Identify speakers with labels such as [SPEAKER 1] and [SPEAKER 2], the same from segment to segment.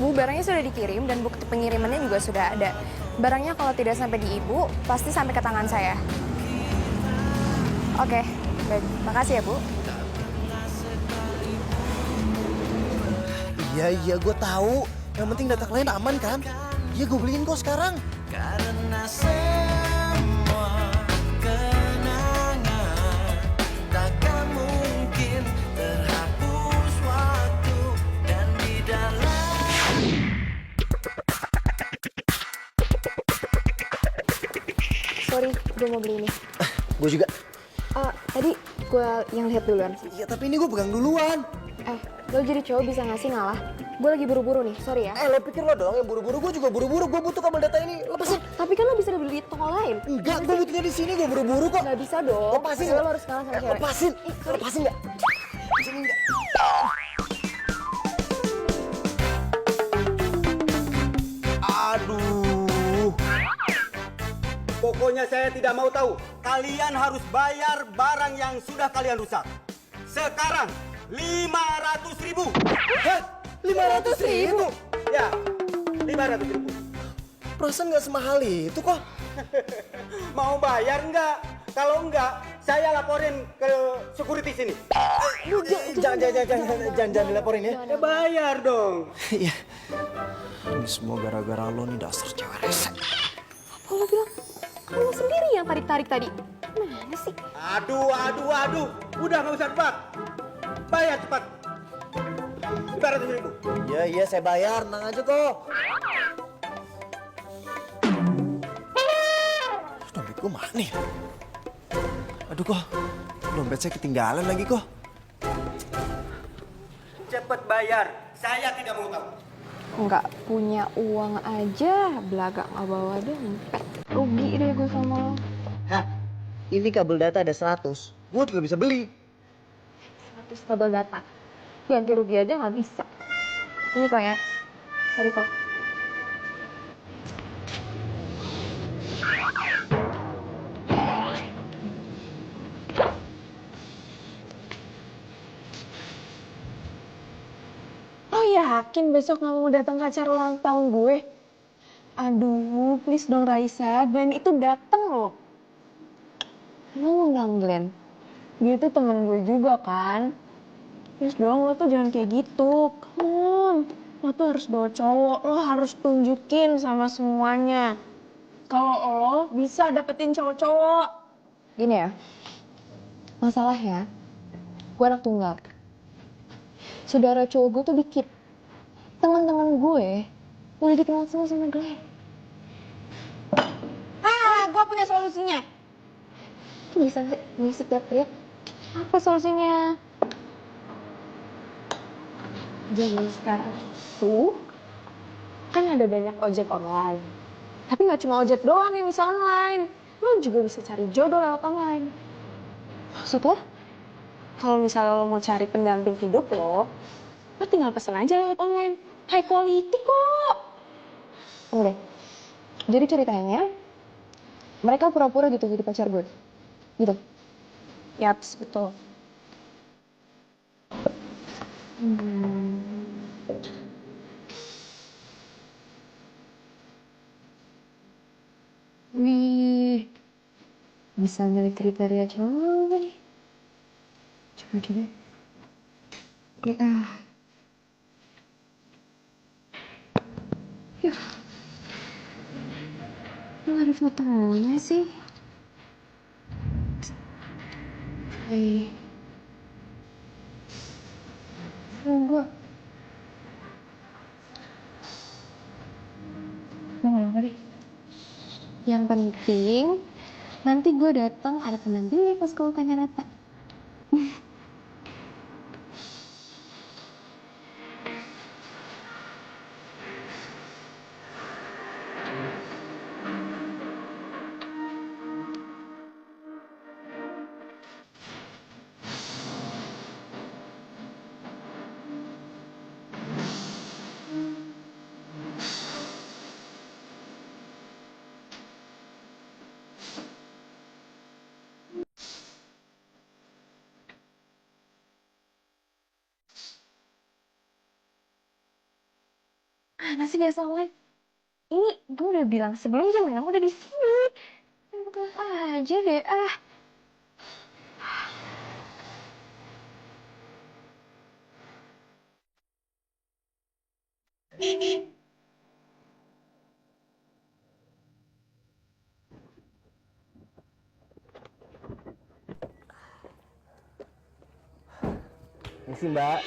[SPEAKER 1] Bu, barangnya sudah dikirim dan bukti pengirimannya juga sudah ada. Barangnya kalau tidak sampai di Ibu, pasti sampai ke tangan saya. Oke, baik. Makasih ya, Bu.
[SPEAKER 2] Iya, gue tahu. Yang penting data klien aman kan? Iya, gue beliin kok sekarang.
[SPEAKER 3] Karena semua kenangan takkan mungkin terhapus waktu dan di dalam.
[SPEAKER 1] Sorry, gue mau beli ini.
[SPEAKER 2] Gue juga.
[SPEAKER 1] Tadi gue yang lihat duluan.
[SPEAKER 2] Iya, tapi ini gue pegang duluan.
[SPEAKER 1] Lo jadi cowok bisa ngasih ngalah? Gue lagi buru-buru nih, sorry ya.
[SPEAKER 2] Lo pikir lo doang yang buru-buru? Gue juga buru-buru. Gue butuh kabel data ini. Lepasin.
[SPEAKER 1] Tapi kan lo bisa beli di toko lain.
[SPEAKER 2] Enggak, gue butuhnya di sini. Gue buru-buru kok.
[SPEAKER 1] Gak bisa dong.
[SPEAKER 2] Lepasin.
[SPEAKER 1] Lo harus kalah sama cewek.
[SPEAKER 2] Lepasin. Lepasin nggak? Lepasin nggak?
[SPEAKER 4] Aduh. Pokoknya saya tidak mau tahu. Kalian harus bayar barang yang sudah kalian rusak. Sekarang 500.000.
[SPEAKER 2] Hah? 500.000?
[SPEAKER 4] Ya, 500.000.
[SPEAKER 2] Perasaan nggak semahal itu kok.
[SPEAKER 4] Mau bayar nggak? Kalau nggak, saya laporin ke security sini.
[SPEAKER 2] Jangan dilaporin ya.
[SPEAKER 4] Ya bayar dong.
[SPEAKER 2] Iya. Ini semua gara-gara lo nih, dasar cewek rese.
[SPEAKER 1] Apa lo bilang? Kan lo sendiri yang tarik-tarik tadi. Mana sih?
[SPEAKER 4] Aduh. Udah nggak usah debat. Bayar cepat. 500.000.
[SPEAKER 2] Iya, saya bayar. Tenang aja kok. Dompet gue mana nih? Aduh kok, dompet saya ketinggalan lagi kok.
[SPEAKER 4] Cepat bayar. Saya tidak mau tahu.
[SPEAKER 1] Nggak punya uang aja, belaga nggak bawa dompet. Rugi deh gue sama lo.
[SPEAKER 2] Hah? Ini kabel data ada 100. Gue juga bisa beli.
[SPEAKER 1] 100 kabel data. Ganti rugi aja nggak bisa. Ini kok ya. Sorry kok.
[SPEAKER 5] Oh yakin besok nggak mau datang ke acara ulang tahun gue? Aduh, please dong Raisa, Glenn itu dateng loh.
[SPEAKER 1] Emang undang Glenn?
[SPEAKER 5] Dia tuh temen gue juga kan. Please dong, lo tuh jangan kayak gitu. Come on, lo tuh harus bawa cowok, lo harus tunjukin sama semuanya. Kalau lo bisa dapetin cowok-cowok.
[SPEAKER 1] Gini ya, masalahnya gue anak tunggal. Saudara cowok gue tuh dikit. Teman-teman gue udah dikenal semua sama Glenn.
[SPEAKER 5] Gue punya solusinya.
[SPEAKER 1] Bisa teriak. Apa solusinya?
[SPEAKER 5] Zaman sekarang tuh kan ada banyak ojek online. Tapi nggak cuma ojek doang yang bisa online. Lo juga bisa cari jodoh lewat online.
[SPEAKER 1] Maksudnya?
[SPEAKER 5] Kalau misalnya lo mau cari pendamping hidup lo tinggal pesen aja lewat online. High quality kok.
[SPEAKER 1] Oke. Jadi ceritanya, mereka pura-pura gitu jadi pacar gue. Gitu.
[SPEAKER 5] Yaps, betul.
[SPEAKER 1] Wih, bisa milih kriteria cowok nih. Coba. Yuh. Lu ada fotonya sih. Tunggu. Nggak deh. Yang penting, nanti gue datang ada pendamping pas gue tanya Nata. Mana sih dia soalnya? Ini gue udah bilang sebelum jam main, aku udah di sini. Bukan aja deh, ah.
[SPEAKER 2] Ini sih mbak.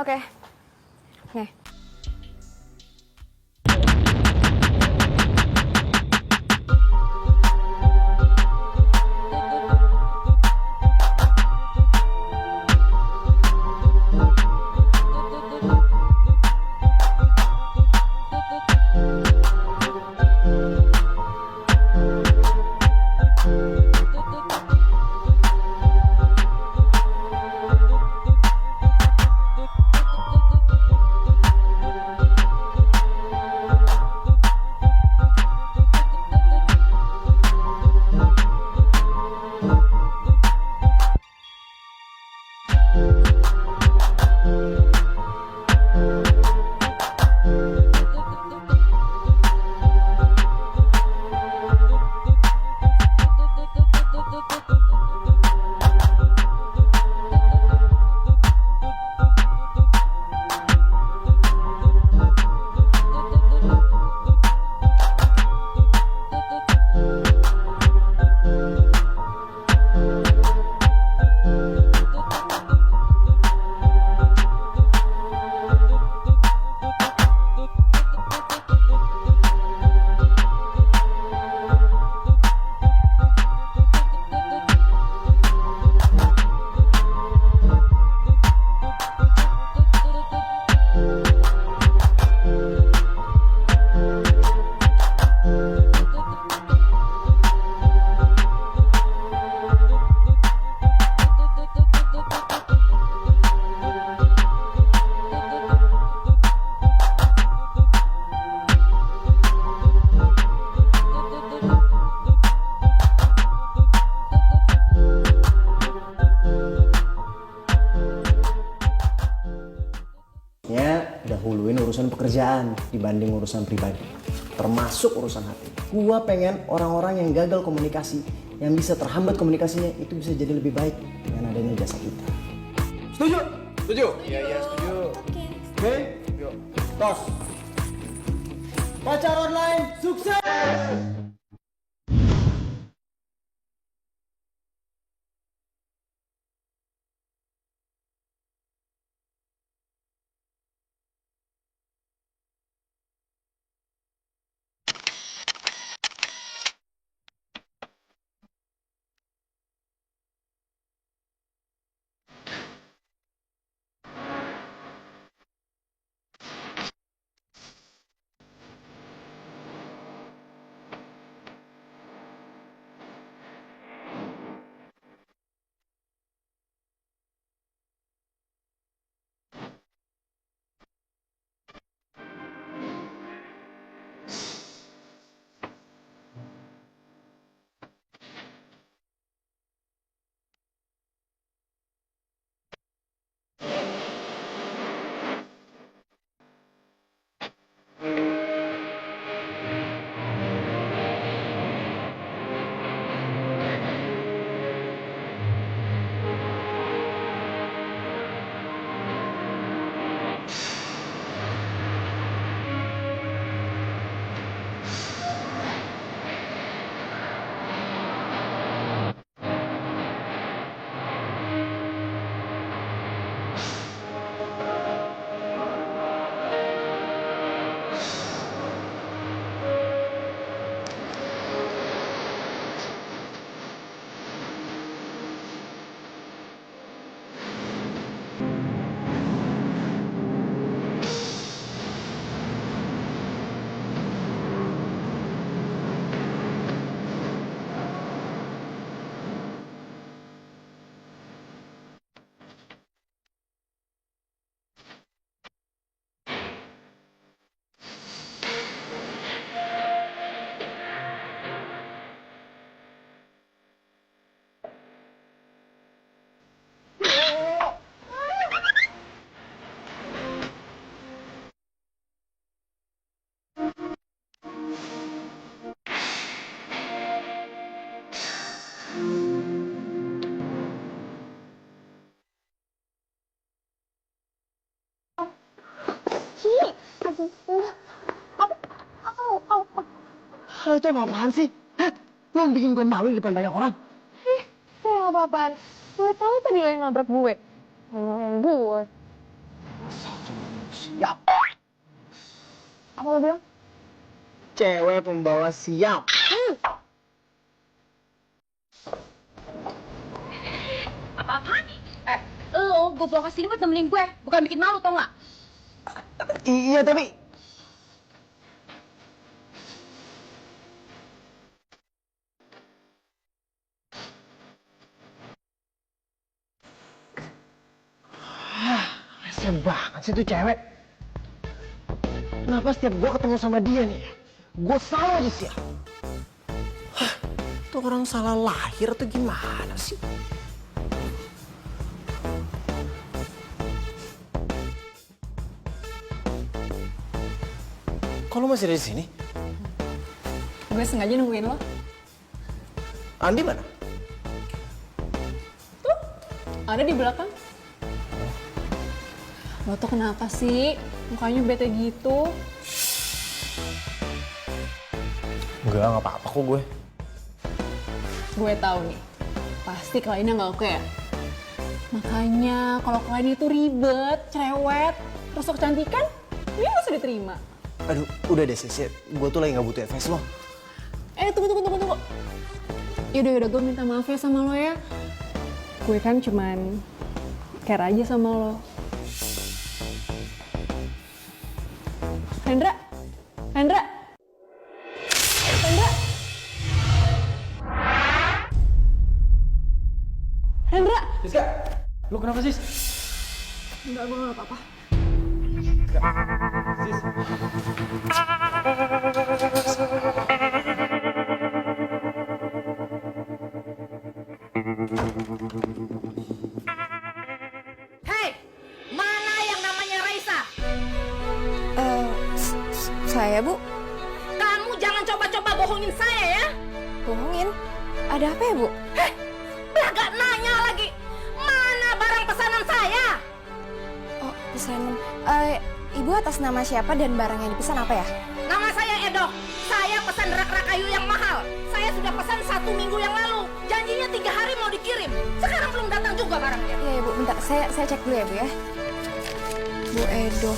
[SPEAKER 1] Oke. Nih.
[SPEAKER 2] Dahuluin urusan pekerjaan dibanding urusan pribadi, termasuk urusan hati. Gua pengen orang-orang yang gagal komunikasi, yang bisa terhambat komunikasinya, itu bisa jadi lebih baik dengan adanya jasa kita. Setuju? Setuju? Iya, setuju. Oke? Yuk. Tos. Pacar online sukses! Lo itu emang apaan sih? Hah? Lo bikin gue malu di depan banyak orang.
[SPEAKER 1] Apa-apaan? Gue tahu tadi lo yang nabrak gue. Ngomong gue.
[SPEAKER 2] siap.
[SPEAKER 1] Apa lo bilang?
[SPEAKER 2] Cewek pembawa siap.
[SPEAKER 1] Apa-apaan? Lo gue bawa kesini buat nemenin gue, bukan bikin malu tau nggak?
[SPEAKER 2] Iya tapi rese banget sih tuh cewek. Kenapa setiap gue ketemu sama dia nih, gue selalu aja siap. Tuh orang salah lahir atau gimana sih? Kok lu masih ada di sini?
[SPEAKER 1] Gue sengaja nungguin lo.
[SPEAKER 2] Andi mana?
[SPEAKER 1] Ada di belakang. Lo tuh kenapa sih? Mukanya bete gitu.
[SPEAKER 2] Enggak apa-apa kok gue.
[SPEAKER 1] Gue tahu nih, pasti kliennya nggak oke ya. Makanya kalau klien itu ribet, cerewet, rusuk kecantikan, dia nggak usah diterima.
[SPEAKER 2] Aduh, udah deh Sis, gue tuh lagi gak butuh advice lo.
[SPEAKER 1] Tunggu. Yaudah, gue minta maaf ya sama lo ya. Gue kan cuman care aja sama lo. Hendra?
[SPEAKER 2] Siska, lu kenapa Sis?
[SPEAKER 1] Enggak, gue gak apa-apa.
[SPEAKER 2] Sis.
[SPEAKER 6] Hei, mana yang namanya Raisa?
[SPEAKER 5] Saya, Bu.
[SPEAKER 6] Kamu jangan coba-coba bohongin saya ya.
[SPEAKER 5] Bohongin? Ada apa ya, Bu?
[SPEAKER 6] Heh, belagak nanya lagi. Mana barang pesanan saya?
[SPEAKER 5] Oh, pesanan. Ibu atas nama siapa dan barang yang dipesan apa ya?
[SPEAKER 6] Nama saya Edo. Saya pesan rak-rak kayu yang mahal. Saya sudah pesan 1 minggu yang lalu. Janjinya 3 hari mau dikirim. Sekarang belum datang juga barangnya.
[SPEAKER 5] Iya, Bu. Bentar, saya cek dulu ya, Bu ya. Bu Edo.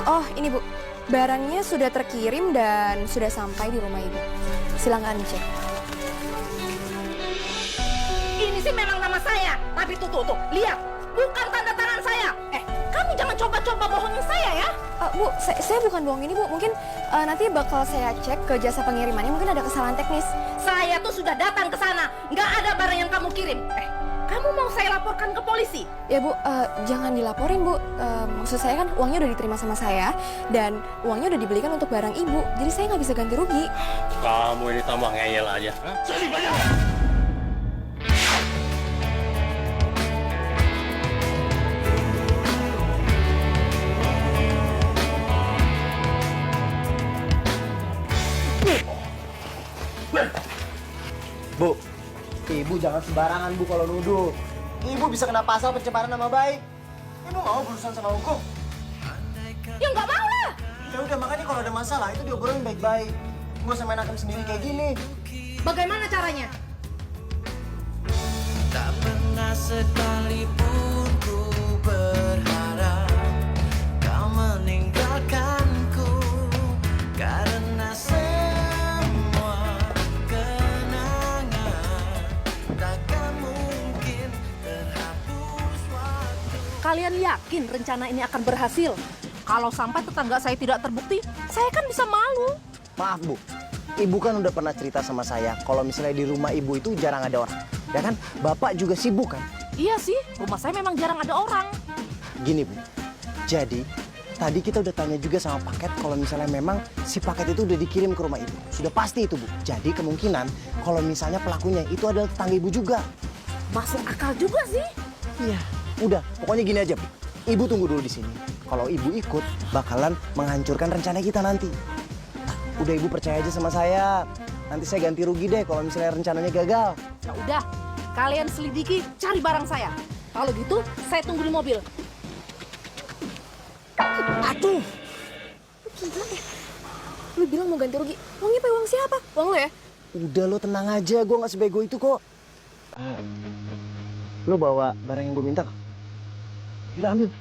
[SPEAKER 5] Oh, ini, Bu. Barangnya sudah terkirim dan sudah sampai di rumah Ibu. Silakan dicek.
[SPEAKER 6] Ini sih memang nama saya. Tapi tuh, lihat. Bukan tanda tangan saya. Kamu jangan coba-coba bohongin saya ya.
[SPEAKER 5] Bu, saya bukan bohong ini, Bu. Mungkin nanti bakal saya cek ke jasa pengirimannya. Mungkin ada kesalahan teknis.
[SPEAKER 6] Saya tuh sudah datang ke sana. Nggak ada barang yang kamu kirim. Kamu mau saya laporkan ke polisi?
[SPEAKER 5] Ya, Bu, jangan dilaporin, Bu. Maksud saya kan uangnya udah diterima sama saya. Dan uangnya udah dibelikan untuk barang Ibu. Jadi saya nggak bisa ganti rugi.
[SPEAKER 7] Kamu ini tambah ngeyel aja.
[SPEAKER 2] Bu, Ibu jangan sembarangan Bu kalau nuduh. Ibu bisa kena pasal pencemaran nama baik. Ibu mau berurusan sama hukum?
[SPEAKER 6] Ya nggak mau lah.
[SPEAKER 2] Ya udah, makanya kalau ada masalah itu diobrolin baik-baik. Gue sama hakim sendiri kayak gini.
[SPEAKER 6] Bagaimana caranya?
[SPEAKER 3] Tak pernah sekalipun ku berharap kau meninggalkanku, karena semua kenangan takkan mungkin terhapus waktu.
[SPEAKER 6] Kalian yakin rencana ini akan berhasil? Kalau sampai tetangga saya tidak terbukti, saya kan bisa malu.
[SPEAKER 2] Maaf Bu, Ibu kan udah pernah cerita sama saya kalau misalnya di rumah Ibu itu jarang ada orang. Ya kan? Bapak juga sibuk kan?
[SPEAKER 6] Iya sih, rumah saya memang jarang ada orang.
[SPEAKER 2] Gini Bu, jadi tadi kita udah tanya juga sama paket kalau misalnya memang si paket itu udah dikirim ke rumah Ibu. Sudah pasti itu Bu. Jadi kemungkinan kalau misalnya pelakunya itu adalah tetangga Ibu juga.
[SPEAKER 6] Masuk akal juga sih.
[SPEAKER 2] Iya. Udah, pokoknya gini aja Bu. Ibu tunggu dulu di sini. Kalau Ibu ikut, bakalan menghancurkan rencana kita nanti. Nah, udah Ibu percaya aja sama saya. Nanti saya ganti rugi deh kalau misalnya rencananya gagal.
[SPEAKER 6] Ya udah, kalian selidiki, cari barang saya. Kalau gitu, saya tunggu di mobil.
[SPEAKER 2] Aduh!
[SPEAKER 5] Gila ya? Lu bilang mau ganti rugi. Uangnya uang siapa? Uang lu ya?
[SPEAKER 2] Udah lo tenang aja, gue gak sebego itu kok. Lo bawa barang yang gue minta kok? Udah ambil.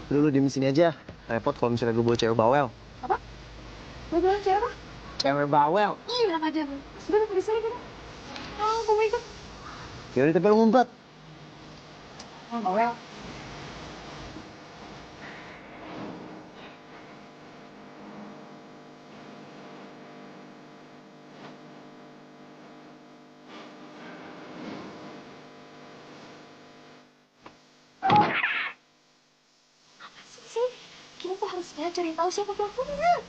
[SPEAKER 2] Lu diem sini aja. Repot kalau misalnya gue bawa cewek bawel.
[SPEAKER 1] Apa? Gue bilang cewek apa?
[SPEAKER 2] Cewek bawel.
[SPEAKER 1] Ih, bilang aja. Sebenernya di sini kita. Oh, gue mau ikut.
[SPEAKER 2] Yaudah, tapi lu ngumpet.
[SPEAKER 1] Oh, bawel. Sih, kita tuh harusnya cari tahu siapa pelakunya.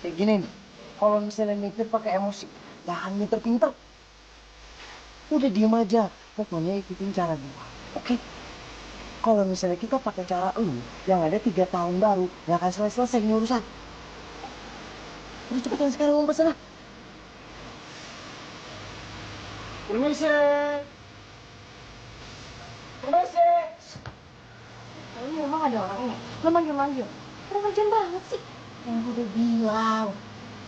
[SPEAKER 2] Kayak gini nih. Kalau misalnya mikir pakai emosi, jangan pinter-pinter. Udah diem aja. Pokoknya ikutin cara gua. Oke? Kalau misalnya kita pakai cara lu, yang ada 3 tahun baru, nggak akan selesai ini urusan. Udah cepetan sekarang ngumpet sana. Permisi. Permisi.
[SPEAKER 1] Ini memang ada orangnya. Lo manggil-manggil. Kurang ajar banget sih.
[SPEAKER 2] Yang gue udah bilang,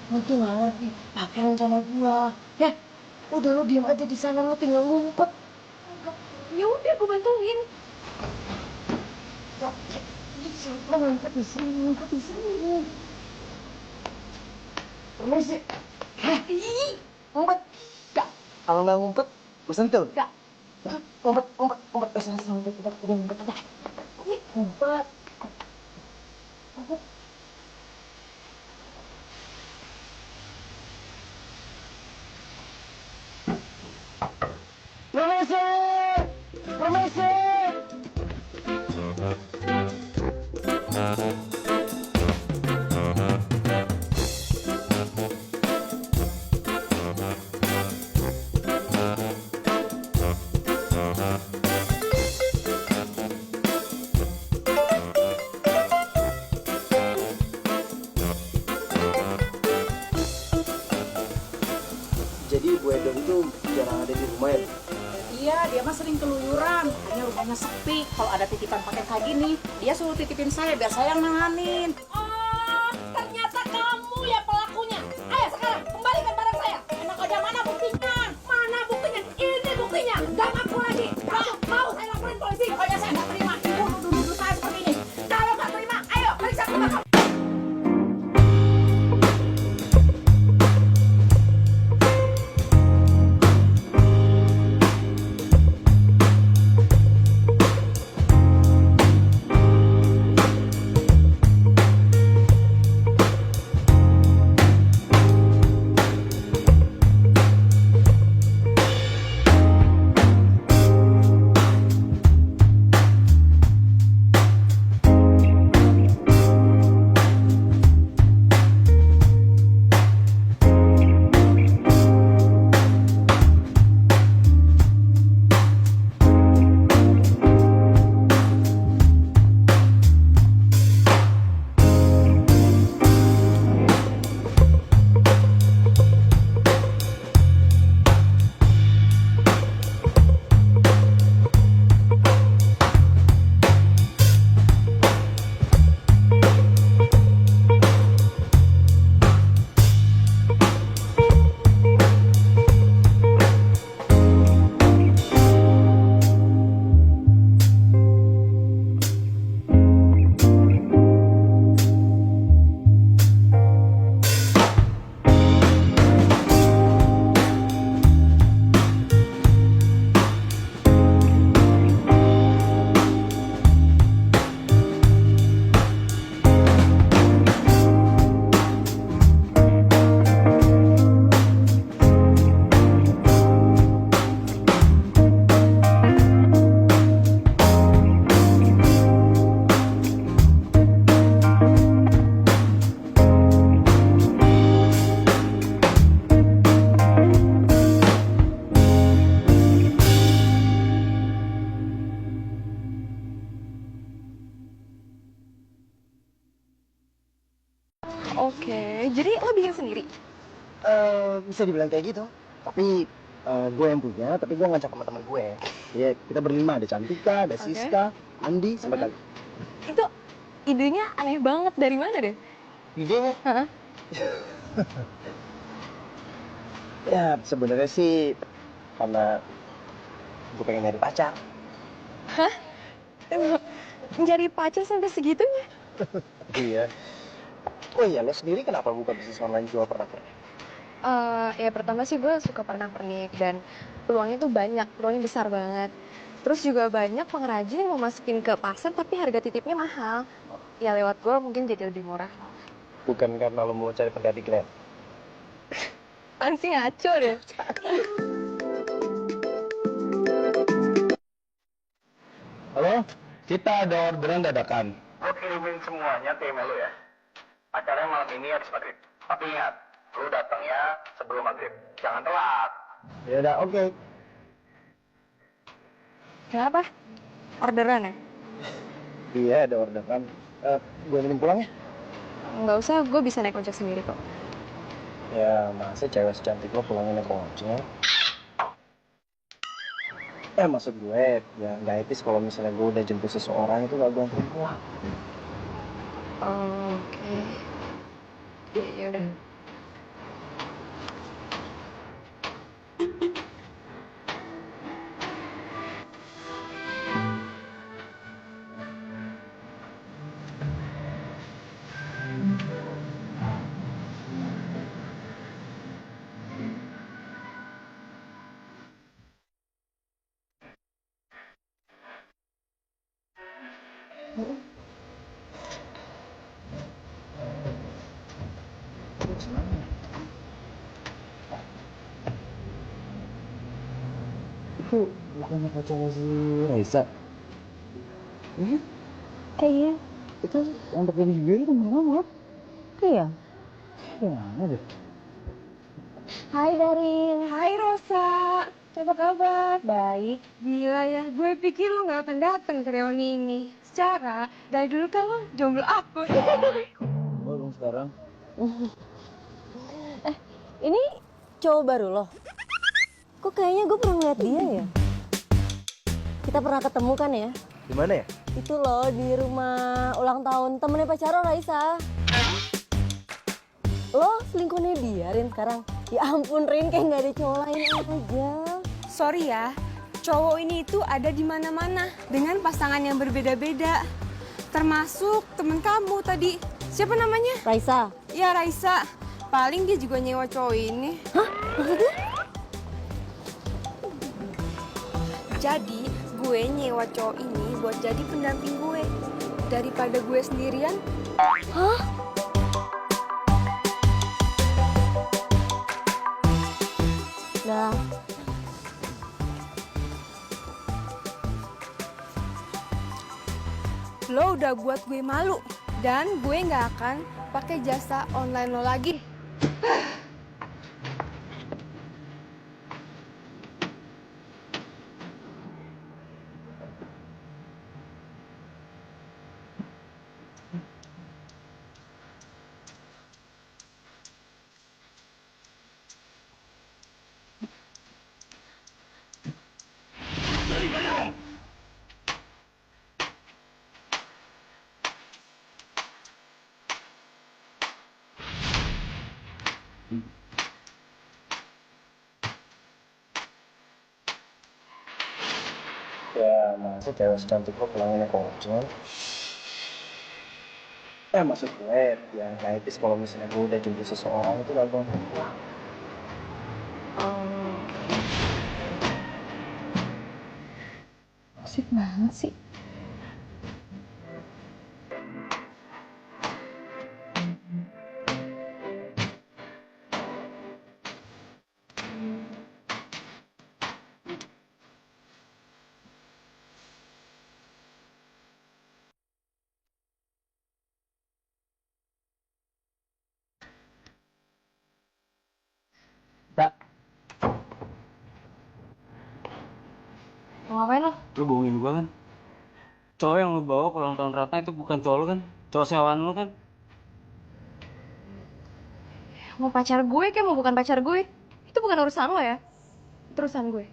[SPEAKER 2] lu tuh nggak ngerti pakai rencana gua. Ya, udah lu diem aja di sana, lu tinggal ngumpet.
[SPEAKER 1] Ya udah, gue bantuin.
[SPEAKER 2] Lu ngumpet di sini, ngumpet di sini. Permisi. Ngumpet. Gak. Kalau nggak ngumpet, gue sentuh.
[SPEAKER 1] Gak.
[SPEAKER 2] Ngumpet. Sana, ngumpet. Udah ngumpet aja. Ngumpet. Permisi! Permisi! Jadi Bu Edo itu jarang ada di rumah ya?
[SPEAKER 6] Iya, dia mah sering keluyuran. Hanya rumahnya sepi. Kalau ada titipan paket kayak gini, dia suruh titipin saya biar saya yang nanganin. Oh, ternyata kamu ya pelakunya. Ayo sekarang kembalikan barang saya. Enak aja, mana buktinya? Mana buktinya? Ini buktinya. Gak ngaku lagi. Kalau mau saya laporin polisi. Pokoknya saya nggak terima. Ibu nuduh-nuduh saya seperti ini. Kalau nggak terima, ayo periksa ke belakang.
[SPEAKER 1] Oke, jadi lo bikin sendiri?
[SPEAKER 2] Bisa dibilang kayak gitu. Tapi gue yang punya, tapi gue ngajak sama teman gue. Ya, kita berlima, ada Cantika, ada Siska, Andi, sampai kali.
[SPEAKER 1] Itu idenya aneh banget. Dari mana deh?
[SPEAKER 2] Idenya?
[SPEAKER 1] Hah?
[SPEAKER 2] Ya, sebenarnya sih karena gue pengen nyari pacar.
[SPEAKER 1] Hah? Mencari pacar sampai segitunya.
[SPEAKER 2] Iya. Oh iya, lo sendiri kenapa buka bisnis online jual pernak-pernik?
[SPEAKER 1] Ya pertama sih gue suka pernak-pernik dan peluangnya tuh banyak, peluangnya besar banget. Terus juga banyak pengrajin yang mau masukin ke pasar tapi harga titipnya mahal. Ya lewat gue mungkin jadi lebih murah.
[SPEAKER 2] Bukan karena lo mau cari pengganti Glenn.
[SPEAKER 1] Apaan sih ngaco deh.
[SPEAKER 8] Halo, kita ada orderan dadakan. Lo kirimin semuanya ke email lo ya. Acaranya malam ini habis maghrib. Tapi ingat, lo datangnya sebelum maghrib. Jangan telat.
[SPEAKER 2] Ya udah, oke.
[SPEAKER 1] Kenapa? Orderan ya?
[SPEAKER 2] Iya, ada orderan. Gue minum pulang ya?
[SPEAKER 1] Nggak usah, gue bisa naik ojek sendiri kok.
[SPEAKER 2] Ya, masa cewek secantik lo pulangnya naik ojek? Maksud gue, ya nggak etis kalau misalnya gue udah jemput seseorang itu gak gue anterin pulang.
[SPEAKER 1] Oke. Ya udah.
[SPEAKER 2] Itu bukannya pacarnya si Raisa?
[SPEAKER 1] Iya.
[SPEAKER 2] Itu yang pakai baju itu temen kamu kan?
[SPEAKER 1] Iya.
[SPEAKER 2] Gimana deh?
[SPEAKER 1] Hai Darin. Hai Rosa. Apa kabar? Baik. Gila ya, gue pikir lo gak akan datang ke reuni ini. Secara, dari dulu kan lo jomblo aku.
[SPEAKER 2] Gue dong sekarang.
[SPEAKER 9] Ini cowok baru loh. Kok kayaknya gue pernah ngeliat dia ya? Kita pernah ketemu kan ya?
[SPEAKER 2] Di mana ya?
[SPEAKER 9] Itu loh di rumah ulang tahun temennya pacar lo, Raisa. Lo selingkuhnya dia, Rin, sekarang? Ya ampun, Rin, kayak nggak ada cowok lain aja.
[SPEAKER 5] Sorry ya, cowok ini itu ada di mana-mana dengan pasangan yang berbeda-beda. Termasuk temen kamu tadi. Siapa namanya?
[SPEAKER 9] Raisa.
[SPEAKER 5] Ya Raisa. Paling dia juga nyewa cowok ini.
[SPEAKER 9] Hah? Maksudnya?
[SPEAKER 5] Jadi gue nyewa cowok ini buat jadi pendamping gue. Daripada gue sendirian.
[SPEAKER 9] Hah? Nah,
[SPEAKER 5] Lo udah buat gue malu. Dan gue nggak akan pakai jasa online lo lagi.
[SPEAKER 2] Ya, masa cewek secantik lo pulangnya naik ojek? Maksud gue, ya nggak etis kalau misalnya gue udah jemput seseorang itu gak gue anterin pulang.
[SPEAKER 1] Asik banget sih.
[SPEAKER 8] Tak,
[SPEAKER 1] Mau ngapain lo?
[SPEAKER 8] lu bohongin gua kan? Cowok yang lu bawa ke ulang tahun Ratna itu bukan cowok lu kan? Cowok sewaan lu kan?
[SPEAKER 1] Mau pacar gue kayak mau bukan pacar gue. Itu bukan urusan lo ya. Itu urusan gue.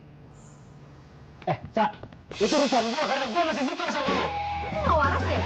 [SPEAKER 8] Tak, itu urusan gua karena gua masih suka sama lu.
[SPEAKER 1] Nggak waras ya?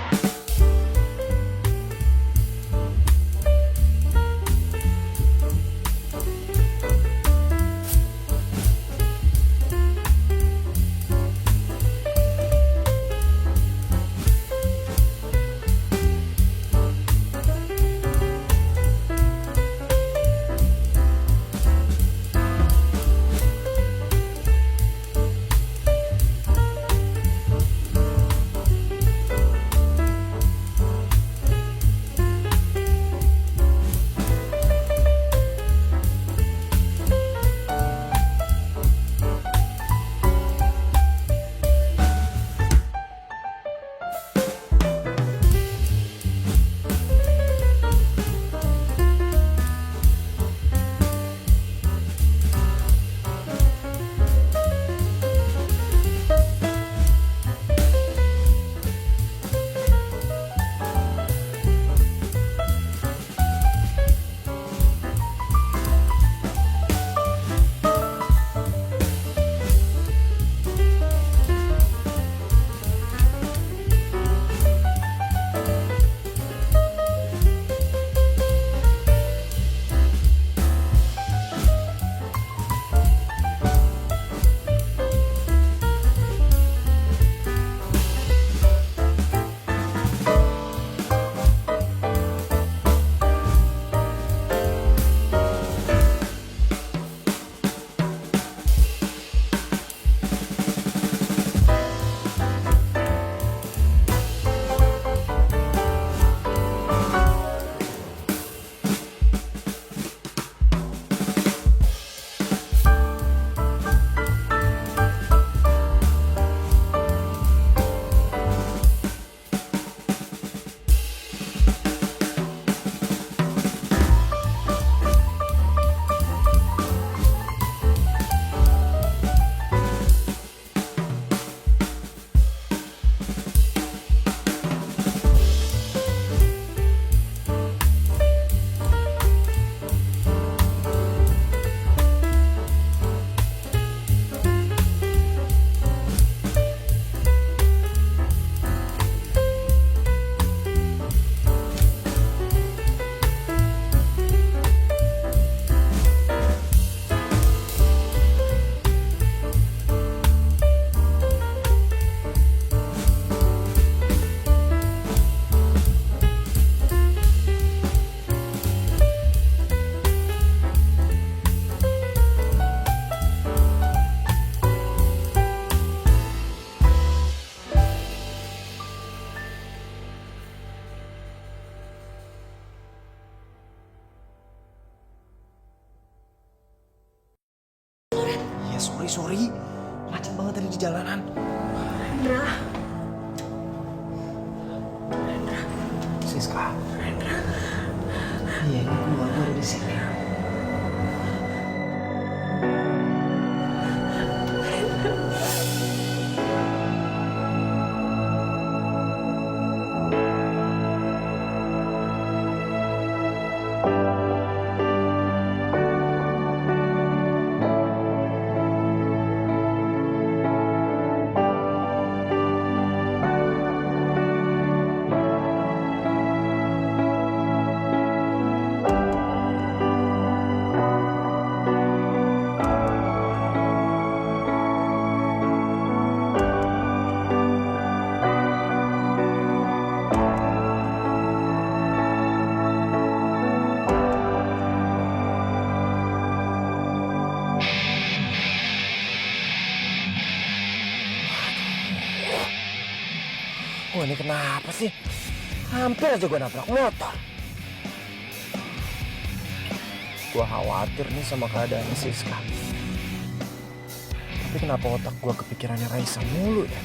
[SPEAKER 2] Ya sorry. Macet banget tadi di jalanan.
[SPEAKER 5] Rendra.
[SPEAKER 2] Siska. Iya, ini gue ada di sini. Wah, ini kenapa sih? Hampir aja gue nabrak motor. Gue khawatir nih sama keadaan Siska. Tapi kenapa otak gue kepikirannya Raisa mulu ya?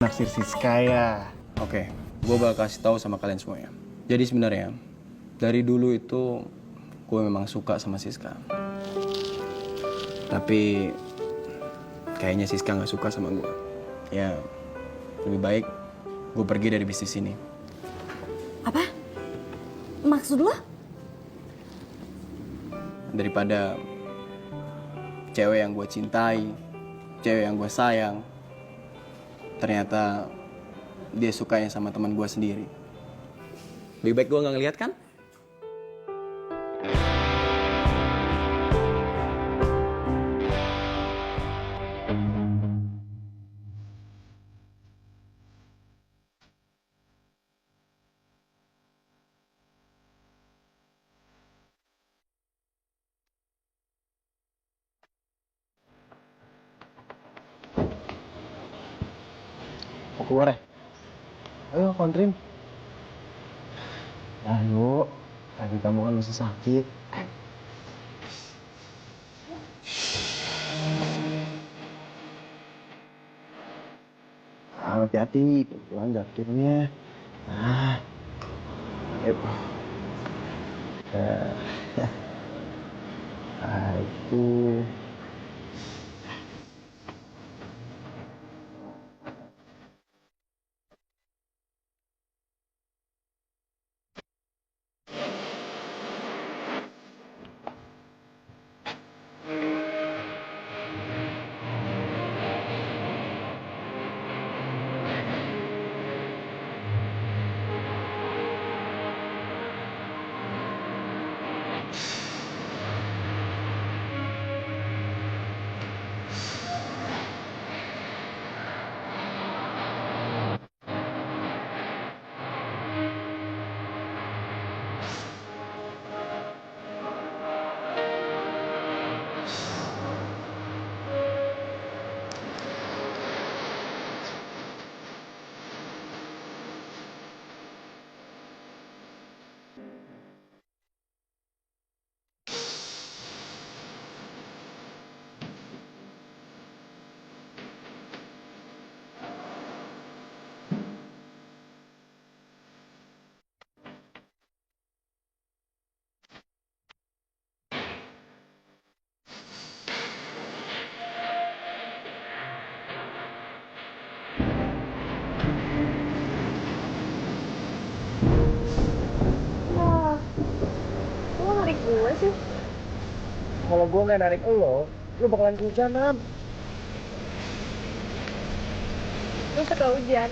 [SPEAKER 8] Naksir Siska ya. Oke, gue bakal kasih tahu sama kalian semuanya. Jadi sebenarnya dari dulu itu gue memang suka sama Siska. Tapi kayaknya Siska nggak suka sama gue. Ya, lebih baik gue pergi dari bisnis ini.
[SPEAKER 9] Apa? Maksud lo?
[SPEAKER 8] Daripada cewek yang gue cintai, cewek yang gue sayang, ternyata dia sukanya sama teman gue sendiri. Lebih baik gue nggak ngeliat kan?
[SPEAKER 2] keluar ya? Ayo, kontrin. Ayo, kaki kamu kan masih sakit. Hati-hati, pelan jatuhnya. Nah, ayo. Itu.
[SPEAKER 1] Lo narik gue sih?
[SPEAKER 2] Kalau gue nggak narik lo bakalan kehujanan.
[SPEAKER 1] Lo suka hujan?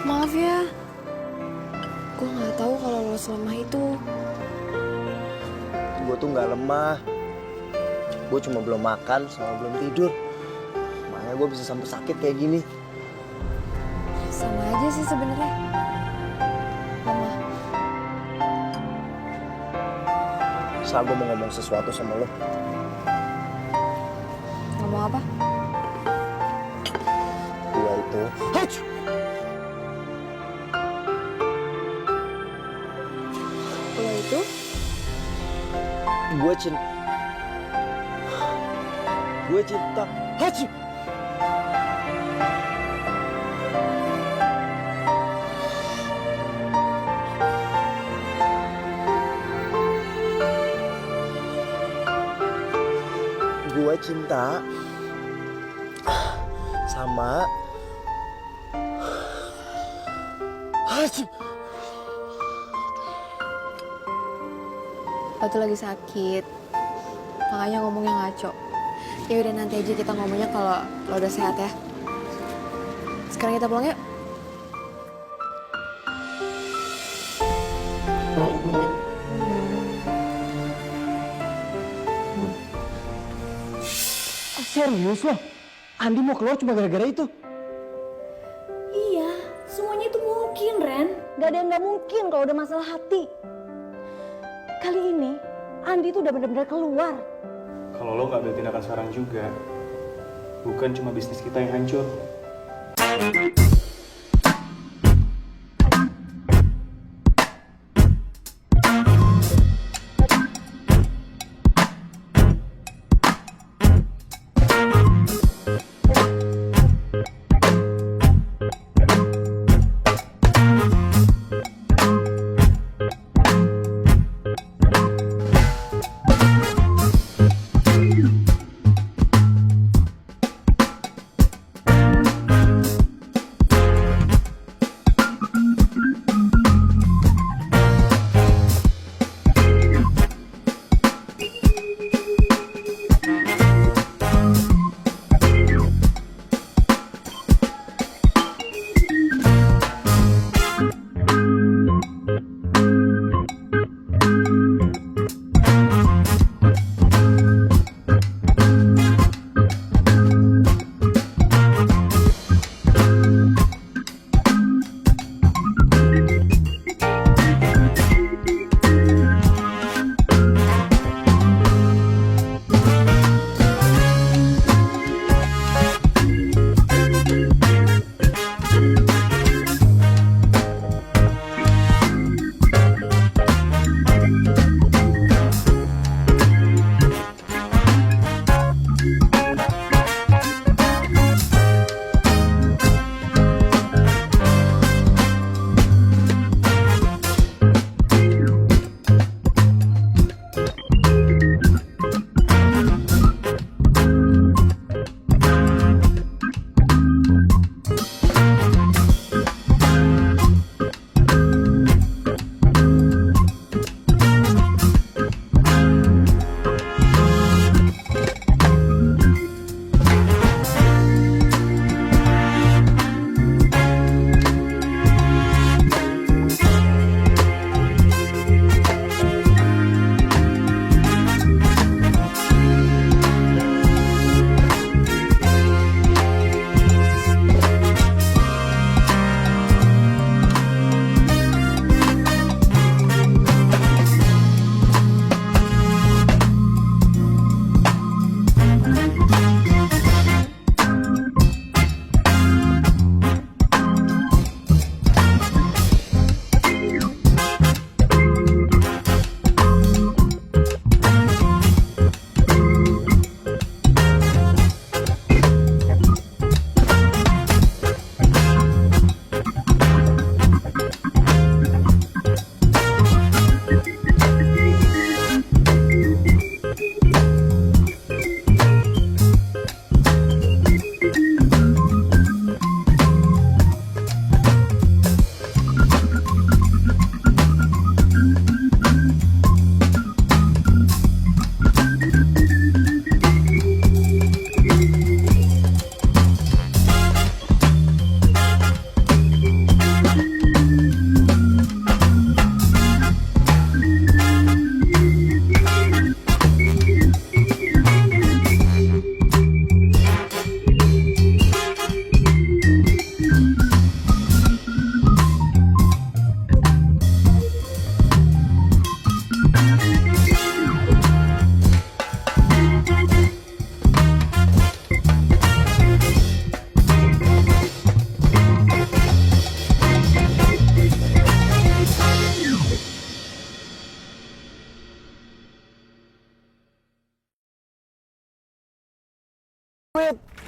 [SPEAKER 5] Maaf ya, gue nggak tahu kalau lo selemah itu.
[SPEAKER 2] Gue tuh nggak lemah. Gue cuma belum makan sama belum tidur. Makanya gue bisa sampai sakit kayak gini.
[SPEAKER 5] Sama aja sih sebenarnya. Lemah.
[SPEAKER 2] Saat gue mau ngomong sesuatu sama lo.
[SPEAKER 5] Ngomong apa?
[SPEAKER 2] Gue itu.
[SPEAKER 5] Lo itu?
[SPEAKER 2] Gue cinta. Haji. Gue cinta sama Haji.
[SPEAKER 5] Lo tuh lagi sakit, makanya ngomongnya ngaco. Ya udah nanti aja kita ngomongnya kalau lo udah sehat ya. Sekarang kita pulang yuk.
[SPEAKER 2] Serius lo? Andi mau keluar cuma gara-gara itu?
[SPEAKER 9] Iya, semuanya itu mungkin, Ren. Gak ada yang gak mungkin kalau udah masalah hati. Kali ini, Andi tuh udah benar-benar keluar.
[SPEAKER 10] Kalau lo nggak ambil tindakan sekarang juga, bukan cuma bisnis kita yang hancur.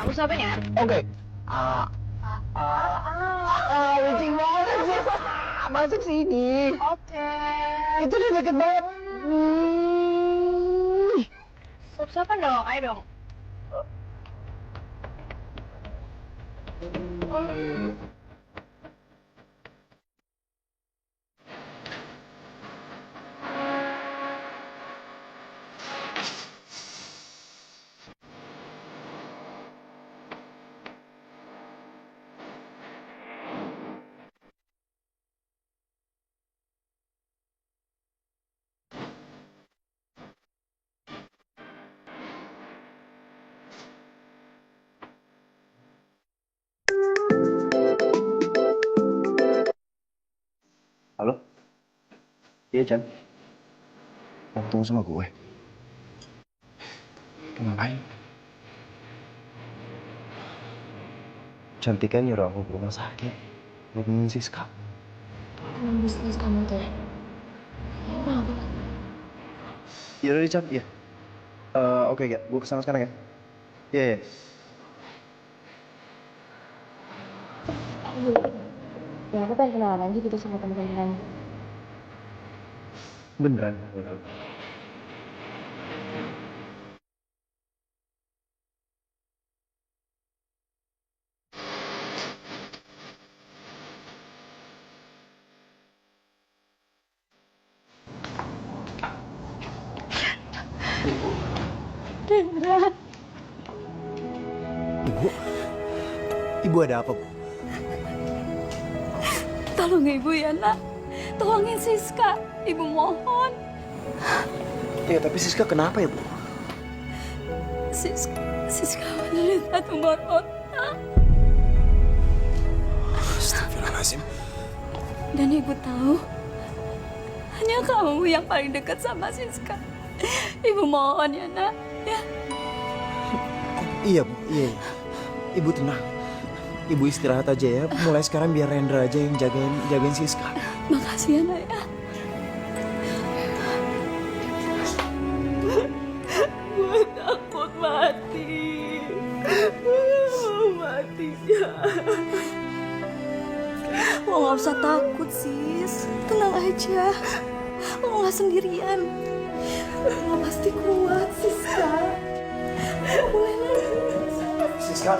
[SPEAKER 1] Kamu siapa ya?
[SPEAKER 2] Oke. Licin banget sih. Masuk sini.
[SPEAKER 1] Oke.
[SPEAKER 2] Itu udah deket banget.
[SPEAKER 1] Siapa dong? Ayo dong.
[SPEAKER 2] Halo? Iya, Chan. Mau ketemu sama gue? Ngapain? Cantika nyuruh aku ke rumah sakit. Buat nemuin Siska.
[SPEAKER 1] Bisnis kamu tuh. Kenapa?
[SPEAKER 2] Iya udah, Chan. Iya. Oke, ya. Gue kesana sekarang ya. Iya, iya.
[SPEAKER 1] Ya aku pengen kenalan aja gitu sama temen-temen.
[SPEAKER 2] Beneran. Ibu? Ibu ada apa, Bu?
[SPEAKER 11] Tolong ibu ya nak, tolongin Siska, ibu mohon.
[SPEAKER 2] Ya, tapi Siska kenapa ya, Bu?
[SPEAKER 11] Siska menderita tumor otak.
[SPEAKER 2] Astagfirullahaladzim.
[SPEAKER 11] Dan ibu tahu, hanya kamu yang paling dekat sama Siska. Ibu mohon ya nak, ya.
[SPEAKER 2] Iya, Bu. Iya. Ibu tenang. Ibu istirahat aja ya. Mulai sekarang biar Rendra aja yang jagain Siska.
[SPEAKER 11] Makasih ya nak ya. Gue takut mati. Mati ya. Lo gak usah takut sis. Tenang aja. Lo gak sendirian. Lo pasti kuat Siska. Lo boleh nangis.
[SPEAKER 2] Siska.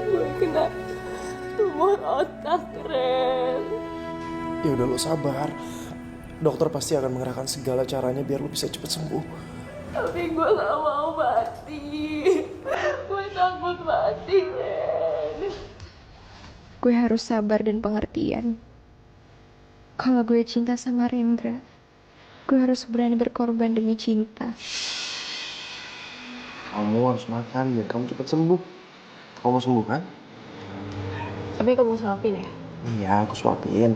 [SPEAKER 11] Gue kena tumor otak, Ren.
[SPEAKER 10] Ya udah, lo sabar. Dokter pasti akan mengerahkan segala caranya biar lo bisa cepet sembuh.
[SPEAKER 11] Tapi gue gak mau mati. Gue takut mati, Ren.
[SPEAKER 1] Gue harus sabar dan pengertian. Kalau gue cinta sama Rendra, gue harus berani berkorban demi cinta.
[SPEAKER 2] Kamu harus makan biar kamu cepat sembuh. Kamu mau sembuh kan?
[SPEAKER 1] Tapi kamu suapin ya?
[SPEAKER 2] Iya, aku suapin.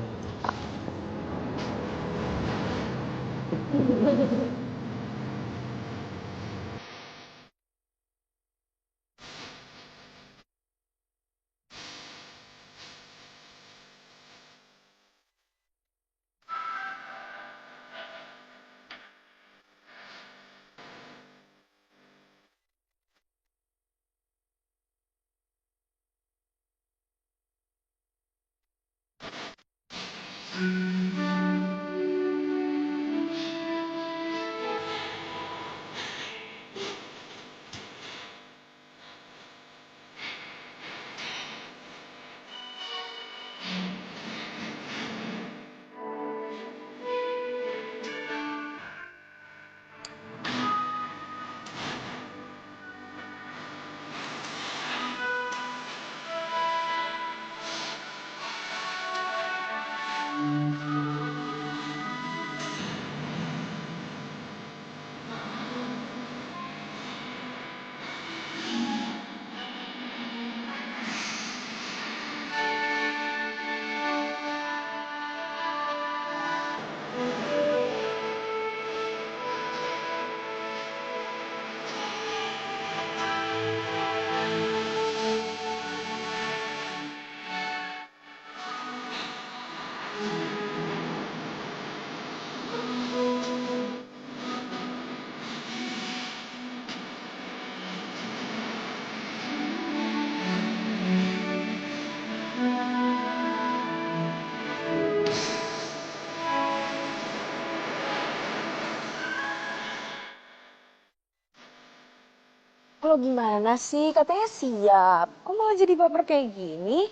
[SPEAKER 5] Lo gimana sih? Katanya siap. Kok malah jadi baper kayak gini?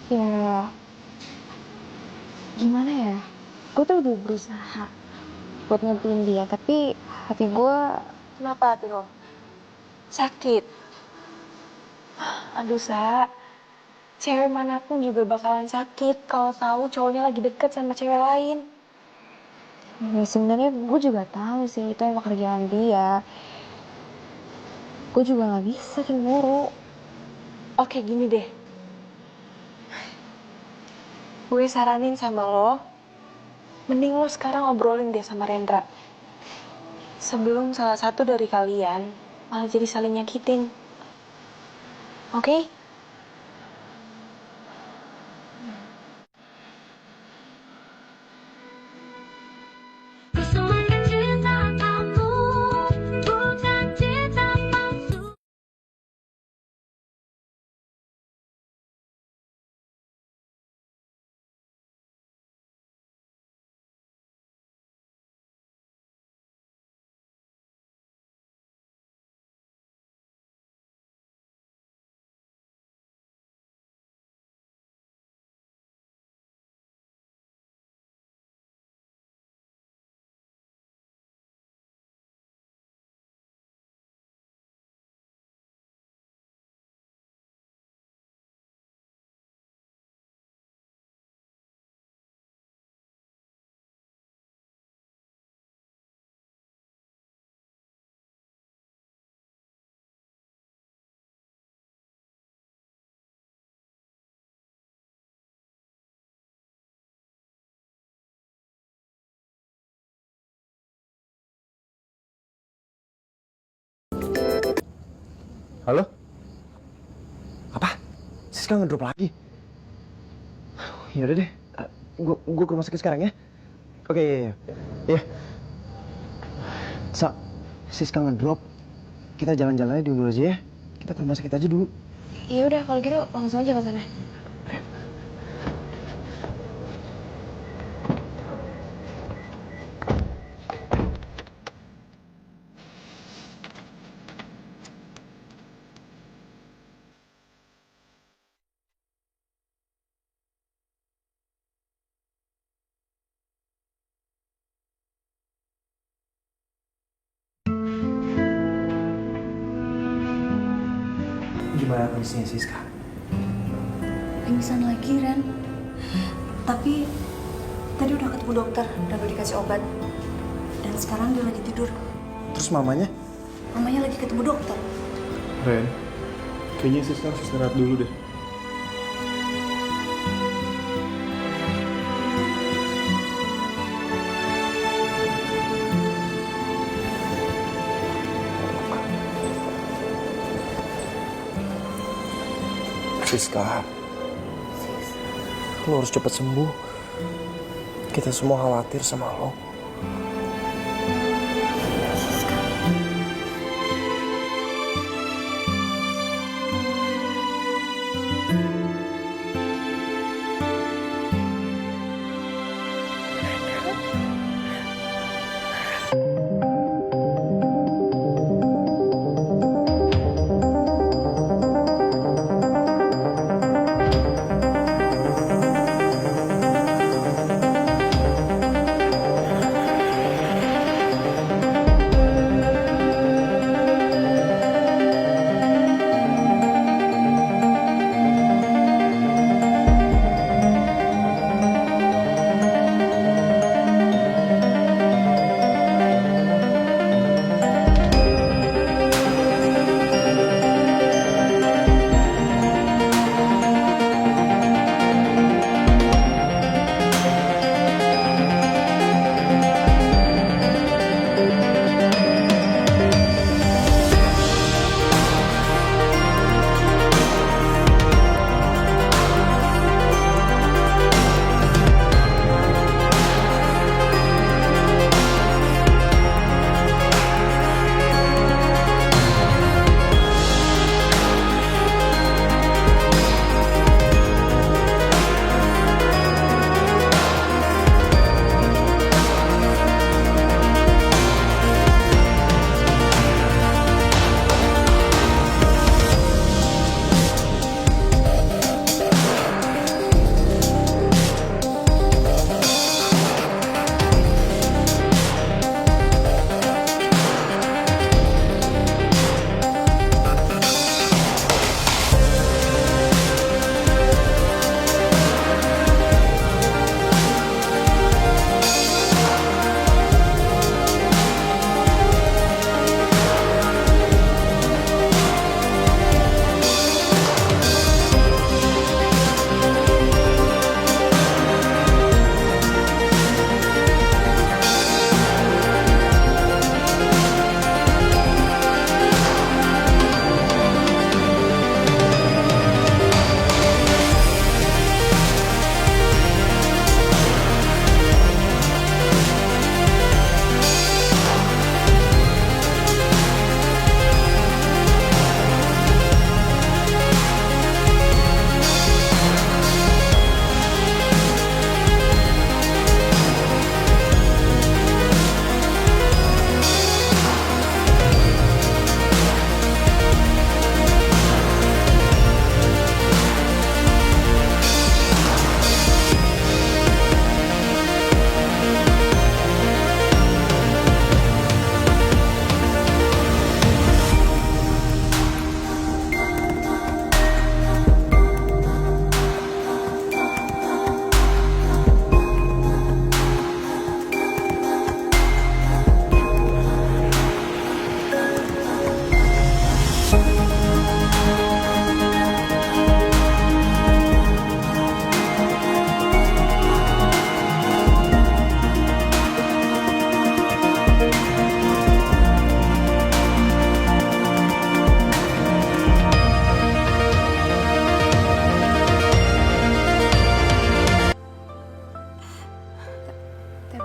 [SPEAKER 1] Ya, gimana ya? Gue tuh udah berusaha buat ngertiin dia, tapi hati gue
[SPEAKER 5] Kenapa hati lo? Sakit? Aduh, Sa. Cewek manapun juga bakalan sakit kalau tahu cowoknya lagi deket sama cewek lain.
[SPEAKER 1] ya sebenarnya gue juga tahu sih itu emang kerjaan dia. Gue juga nggak bisa cemburu.
[SPEAKER 5] Oke, gini deh. Gue saranin sama lo, mending lo sekarang obrolin deh sama Rendra. Sebelum salah satu dari kalian malah jadi saling nyakitin. Oke?
[SPEAKER 2] Halo? Apa? Siska ngedrop lagi? Yaudah deh, gue ke rumah sakit sekarang ya. Oke, iya. Iya. Sa, Siska ngedrop. Kita jalan-jalannya dulu aja ya. Kita ke rumah sakit aja dulu.
[SPEAKER 1] Ya udah kalau gitu langsung aja ke sana.
[SPEAKER 2] Gimana kondisinya Siska?
[SPEAKER 11] Pingsan lagi, Ren. Tapi tadi udah ketemu dokter dan udah dikasih obat. Dan sekarang dia lagi tidur.
[SPEAKER 2] Terus mamanya?
[SPEAKER 11] Mamanya lagi ketemu dokter.
[SPEAKER 10] Ren, kayaknya Siska harus istirahat dulu deh.
[SPEAKER 2] Siska, lo harus cepat sembuh. Kita semua khawatir sama lo.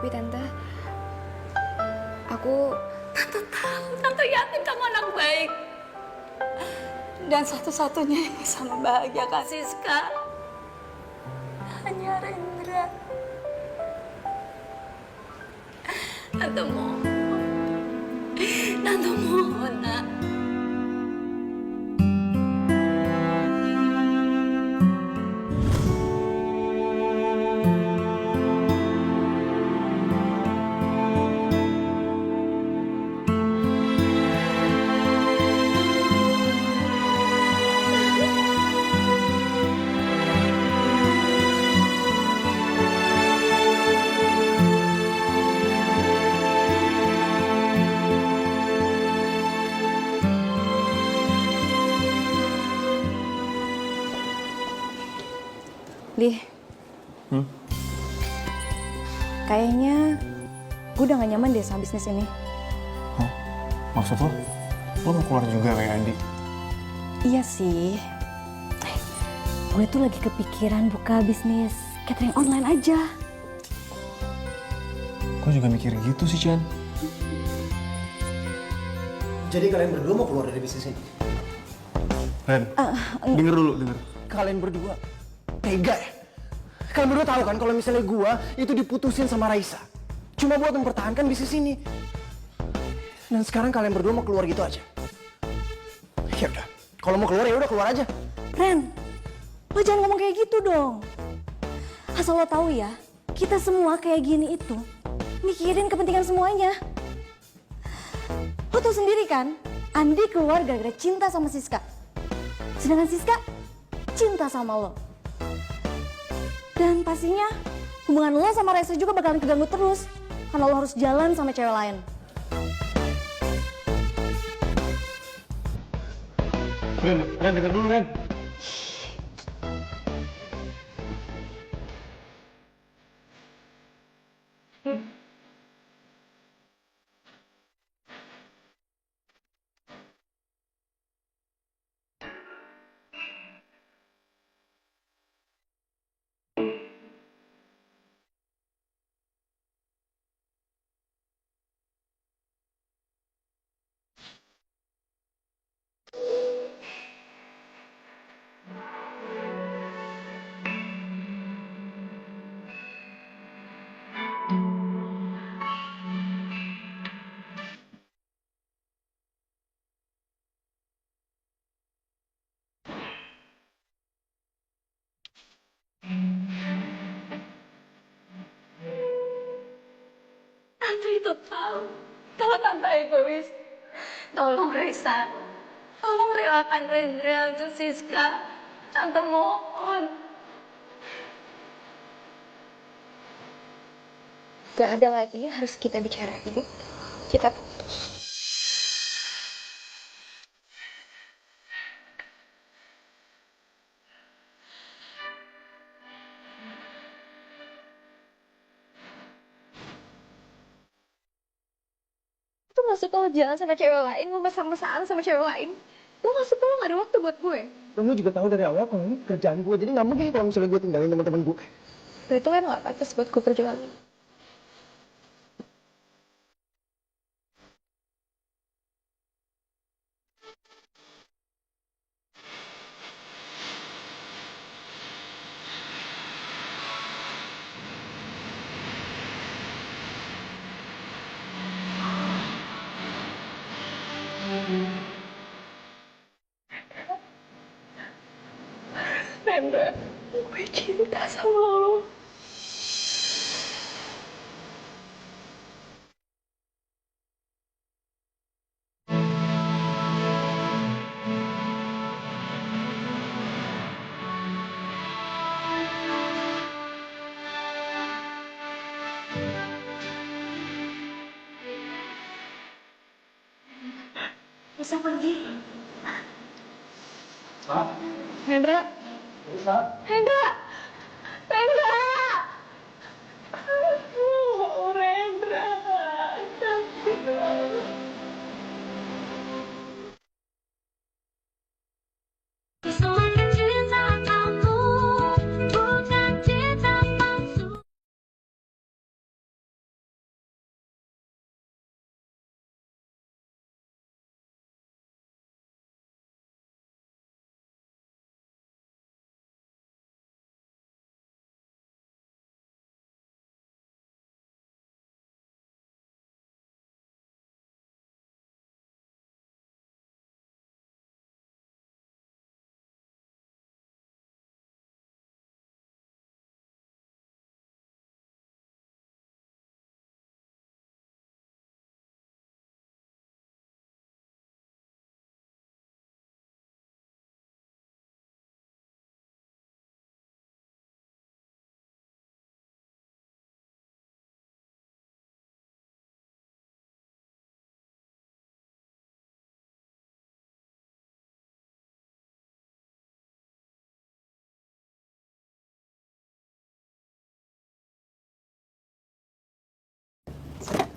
[SPEAKER 1] Tapi Tante, aku...
[SPEAKER 11] Tante tahu, Tante yakin kamu anak baik. Dan satu-satunya yang bisa membahagiakan Siska hanya Rendra. Tante mohon, nak. Lih, kayaknya gue udah gak nyaman deh sama bisnis ini.
[SPEAKER 10] Maksud lo? Lo mau keluar juga kayak Andi?
[SPEAKER 11] Iya sih. Gue tuh lagi kepikiran buka bisnis catering online aja.
[SPEAKER 10] Gue juga mikir gitu sih, Chan.
[SPEAKER 2] Jadi kalian berdua mau keluar dari bisnis ini?
[SPEAKER 10] Ren, denger dulu, denger.
[SPEAKER 2] Kalian berdua tega ya? Kalian berdua tahu kan kalau misalnya gua itu diputusin sama Raisa cuma buat mempertahankan bisnis ini. Dan sekarang kalian berdua mau keluar gitu aja. Ya udah, kalau mau keluar ya udah keluar aja.
[SPEAKER 11] Ren, lo jangan ngomong kayak gitu dong. Asal lo tahu ya, kita semua kayak gini itu mikirin kepentingan semuanya. Lo tahu sendiri kan, Andi keluar gara-gara cinta sama Siska. Sedangkan Siska cinta sama lo. Dan pastinya hubungan lo sama Raisa juga bakalan keganggu terus karena lo harus jalan sama cewek lain.
[SPEAKER 10] Ren, denger dulu, Ren.
[SPEAKER 11] Tante itu tahu kalau Tante egois. Tolong Raisa, tolong relakan Rendra untuk Siska. Tante mohon.
[SPEAKER 1] Gak ada lagi yang harus kita bicarain. Kita putus. Itu maksud lo jalan sama cewek lain, lo mesra-mesraan sama cewek lain. Lo maksud lo gak ada waktu buat gue.
[SPEAKER 2] Dan lu juga tahu dari awal kalau ini kerjaan gue, jadi nggak mungkin kalau misalnya gue tinggalin teman-teman gue.
[SPEAKER 1] Lo itu kan gak pantas buat gue perjuangin. Rendra, gue cinta sama lo. Bisa pergi. Hendra. Hendra. Hendra.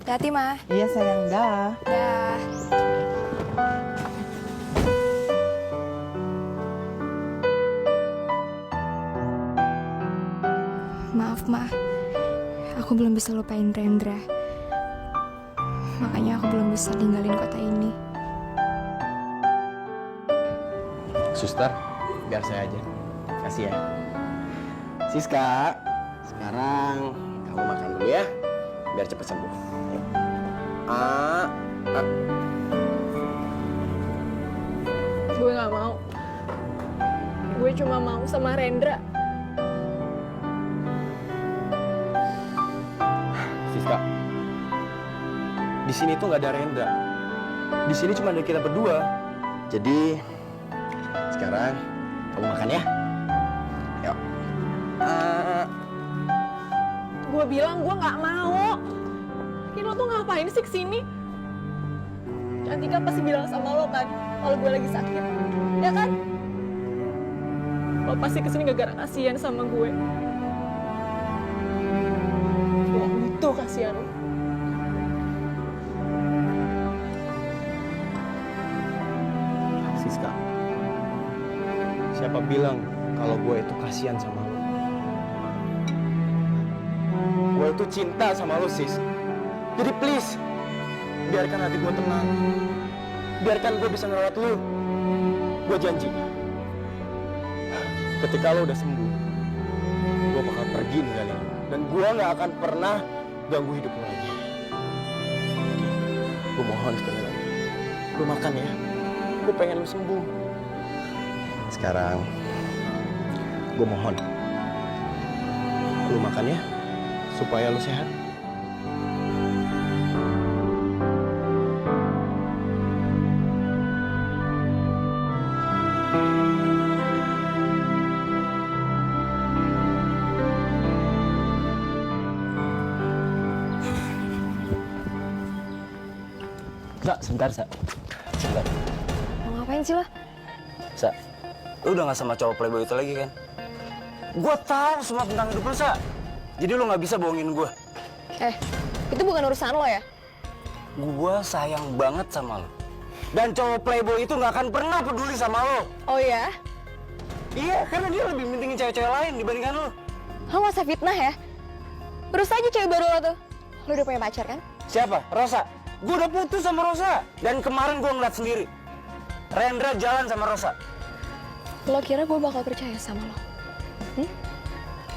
[SPEAKER 1] Hati-hati, Ma.
[SPEAKER 12] Iya sayang, dah.
[SPEAKER 1] Dah. Maaf, Ma. Aku belum bisa lupain Rendra. Makanya aku belum bisa tinggalin kota ini.
[SPEAKER 2] Suster, biar saya aja. Kasih ya. Siska, sekarang kamu makan dulu ya, biar cepat sembuh. Yuk.
[SPEAKER 5] Gue gak mau. Gue cuma mau sama Rendra.
[SPEAKER 2] Siska, di sini tuh nggak ada Rendra. Di sini cuma ada kita berdua. Jadi sekarang kamu makan ya. Yuk.
[SPEAKER 5] Gue bilang gue gak mau. Ini lo tuh ngapain sih kesini? Cantika pasti bilang sama lo kan, kalau gue lagi sakit. Ya kan? Lo pasti kesini gara-gara kasihan sama gue. Gue butuh kasihan lo.
[SPEAKER 2] Siska, siapa bilang kalau gue itu kasihan sama lo? Gue itu cinta sama lo, Sis. Jadi please, biarkan hati gue tenang. Biarkan gue bisa ngerawat lo. Gue janji, ketika lo udah sembuh, gue bakal pergi ninggalin lo. Dan gue gak akan pernah ganggu hidup lo lagi. Gue mohon sekali lagi, lo makan ya. Gue pengen lo sembuh. Sekarang, gue mohon, lo makan ya, supaya lo sehat. Sebentar, Sa. Sebentar.
[SPEAKER 1] Mau ngapain sih lo?
[SPEAKER 2] Sa, lu udah gak sama cowok playboy itu lagi kan? Gue tahu semua tentang hidup lu, Sa. Jadi lu gak bisa bohongin gue.
[SPEAKER 1] Itu bukan urusan lo ya?
[SPEAKER 2] Gue sayang banget sama lo. Dan cowok playboy itu gak akan pernah peduli sama lo.
[SPEAKER 1] Oh ya?
[SPEAKER 2] Iya, karena dia lebih pentingin cewek-cewek lain dibandingkan lo.
[SPEAKER 1] Lo gak usah fitnah ya? Terus aja cewek baru lo tuh. Lo udah punya pacar kan?
[SPEAKER 2] Siapa? Rosa. Gue udah putus sama Rosa. Dan kemarin gue ngeliat sendiri. Rendra jalan sama Rosa.
[SPEAKER 1] Lo kira gue bakal percaya sama lo?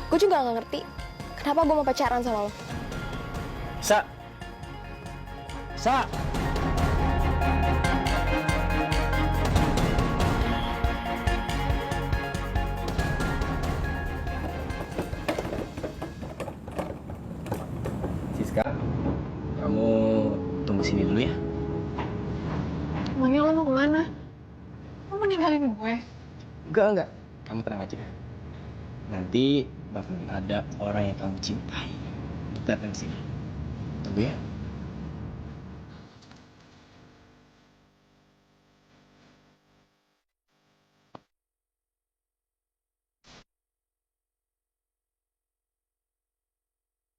[SPEAKER 1] Gue juga gak ngerti kenapa gue mau pacaran sama lo.
[SPEAKER 2] Sa. Sa. Siska, kamu tunggu sini dulu ya.
[SPEAKER 5] Emangnya lo mau kemana? Lo mau ninggalin gue?
[SPEAKER 2] Enggak. Kamu tenang aja. Nanti bakal ada orang yang kamu cintai. Kita datang sini. Tunggu ya.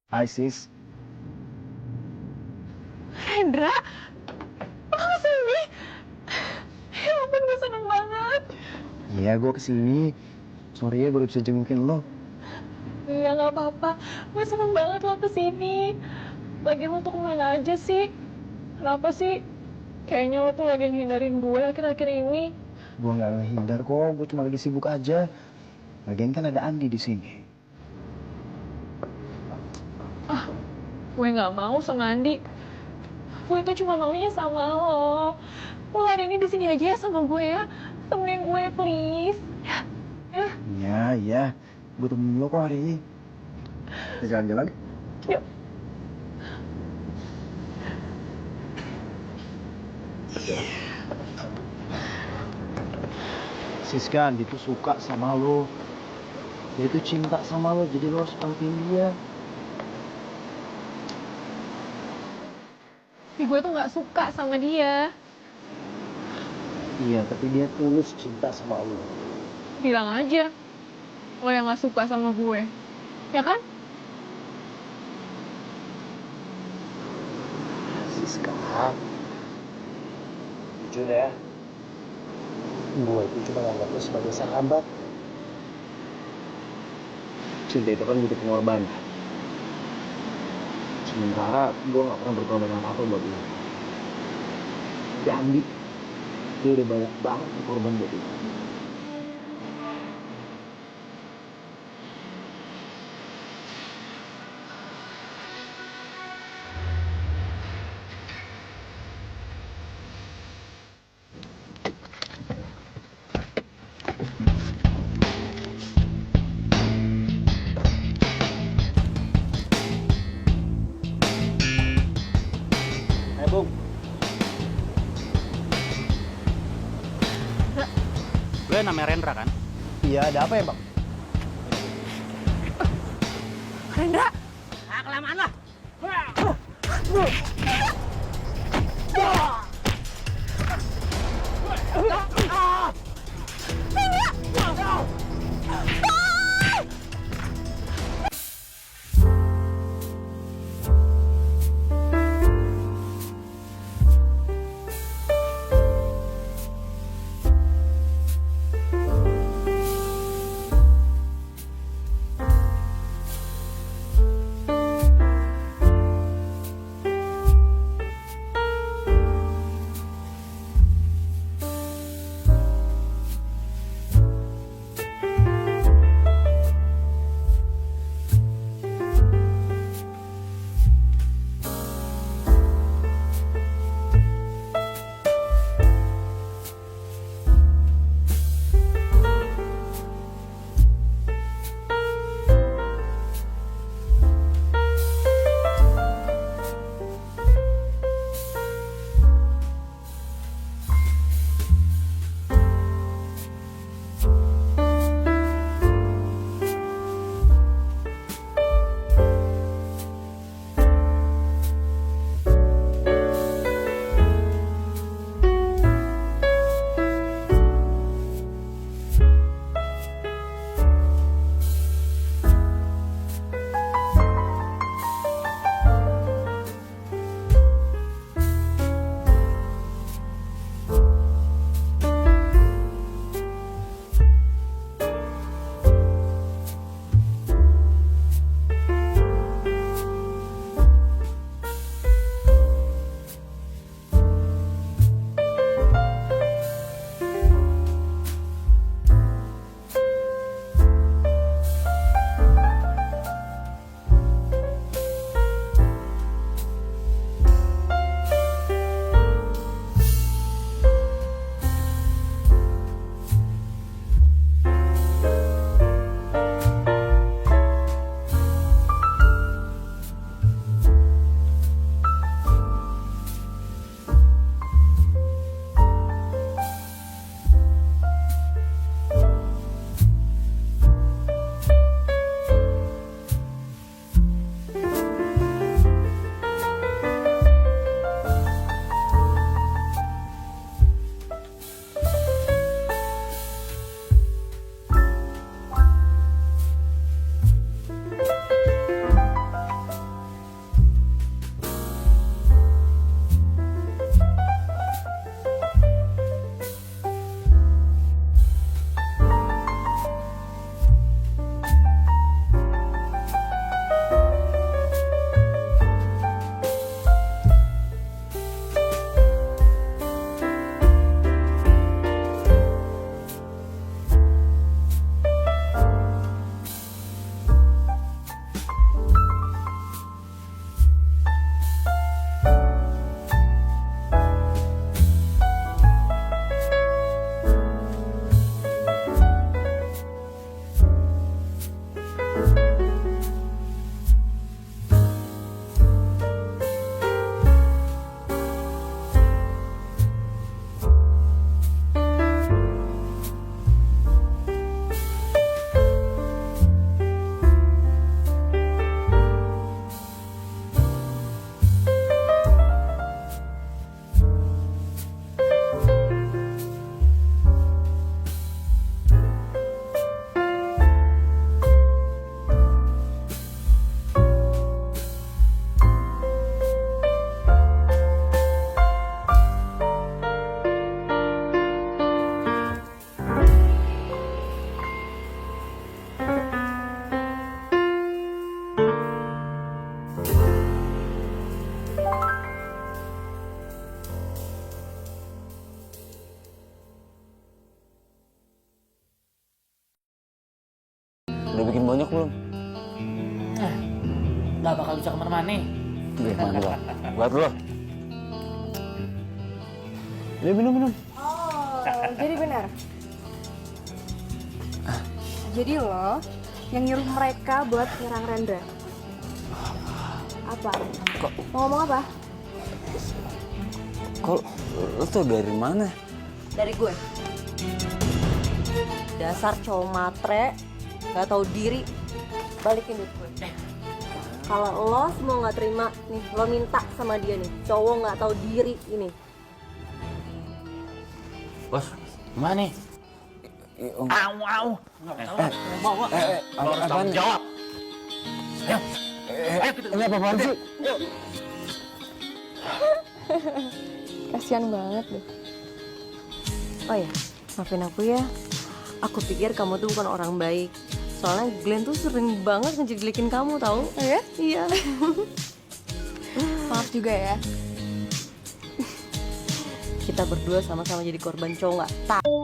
[SPEAKER 2] Hai, Sis.
[SPEAKER 5] Rendra, lo kesini? Ya ampun, gue seneng banget.
[SPEAKER 2] Iya, gue kesini. Sorry ya, baru bisa jengukin lo.
[SPEAKER 5] Iya, gak apa-apa. Gue seneng banget lo kesini. Lagian lo tuh kemana aja sih? Kenapa sih? Kayaknya lo tuh lagi ngindarin gue akhir-akhir ini.
[SPEAKER 2] Gue nggak ngehindar kok, gue cuma lagi sibuk aja. Lagian kan ada Andi di sini.
[SPEAKER 5] Gue gak mau sama Andi. Gue itu cuma maunya sama lo. Lo hari ini di sini aja ya sama gue ya. Temenin gue, please. Ya.
[SPEAKER 2] Iya. Gue temenin lo kok hari ini. Kita jalan-jalan.
[SPEAKER 5] Yuk.
[SPEAKER 2] Siska, Andi tuh suka sama lo. Dia tuh cinta sama lo, jadi lo harus penting dia.
[SPEAKER 5] Tapi gue tuh gak suka sama dia.
[SPEAKER 2] Iya, tapi dia tulus cinta sama lo.
[SPEAKER 5] Bilang aja. Lo yang gak suka sama gue. Ya kan?
[SPEAKER 2] Siska, jujur ya, gue itu cuma nganggap lo sebagai sahabat. Cinta itu kan butuh pengorbanan. Sementara gue gak pernah berkorban apa-apa buat lo. Jadi, dia udah banyak banget berkorban buat lo. Bung.
[SPEAKER 4] Gue namanya Rendra kan?
[SPEAKER 2] Iya, ada apa ya, Bang?
[SPEAKER 6] Rendra! Ah, kelamaan lah.
[SPEAKER 8] Udah bikin banyak belum?
[SPEAKER 6] Gak bakal bisa kemana-mana.
[SPEAKER 8] Gimana bang? Buat lo. Ini minum.
[SPEAKER 1] Oh, jadi benar. Jadi lo yang nyuruh mereka buat nyerang Rendra. Apa?
[SPEAKER 8] Kok?
[SPEAKER 1] Mau ngomong apa?
[SPEAKER 8] Kok lo tau dari mana?
[SPEAKER 9] Dari gue. Dasar cowok matre, gak tahu diri. Balikin duit gue. Kalau lo semua nggak terima, nih lo minta sama dia nih, cowok nggak tahu diri ini.
[SPEAKER 8] Bos, gimana nih? Au. Lo harus tanggung jawab. Ayo. Ini apa-apaan sih?
[SPEAKER 1] Kasian banget deh.
[SPEAKER 9] Oh ya, maafin aku ya. Aku pikir kamu tuh bukan orang baik. Soalnya Glenn tuh sering banget ngejelekin kamu tahu?
[SPEAKER 1] Oh ya?
[SPEAKER 9] Iya.
[SPEAKER 1] Maaf juga ya.
[SPEAKER 9] Kita berdua sama-sama jadi korban cowok nggak tahu.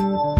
[SPEAKER 3] Thank you.